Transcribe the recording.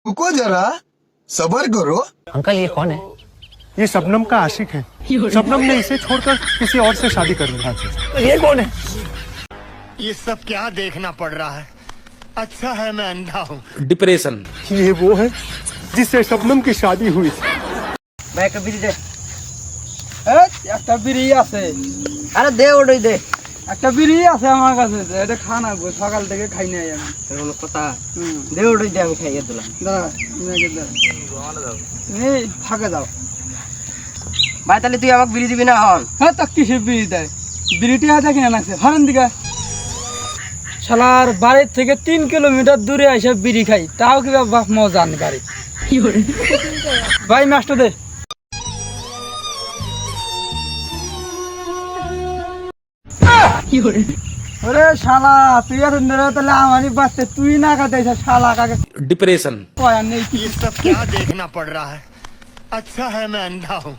रुको जरा सबर करो। अंकल ये कौन है? ये शबनम का आशिक है। शबनम ने इसे छोड़कर किसी और से शादी कर ली। तो ये कौन है? ये सब क्या देखना पड़ रहा है। अच्छा है मैं अंधा हूँ। डिप्रेशन। ये वो है जिससे शबनम की शादी हुई थी। ভাই একটা বিড়ি দে। একটা বিড়ি আছে, আরে দে ওটাই দে। একটা বিড়ি আছে আমার কাছে, এটা খানা সকাল থেকে খাই নাই আমি। এরকম কথা। দে ওটাই দে, আমি খাইয়ে দিলাম। দাঁড়া, তুমি ফাঁকে যাও। ভাই তাহলে তুই আমাকে বিড়ি দিবি না হন? হ্যাঁ, তো কিসের বিড়ি দেয়? বিড়িটি হাতে কিনে নাকছে হরেন দিকে। শালার বাড়ির থেকে 3 কিলোমিটার দূরে এসে বিড়ি খাই, তাও কি বাপ মজা আনি বাড়ি। ভাই মাস্টার দে। ওরে শালা, তুই এখন তাহলে আমারই বাচ্চা, তুই না খাতে শালা কাকে डिप्रेशन। কয়া নেই। ये सब क्या देखना पड़ रहा है। अच्छा है मैं अंधा हूँ।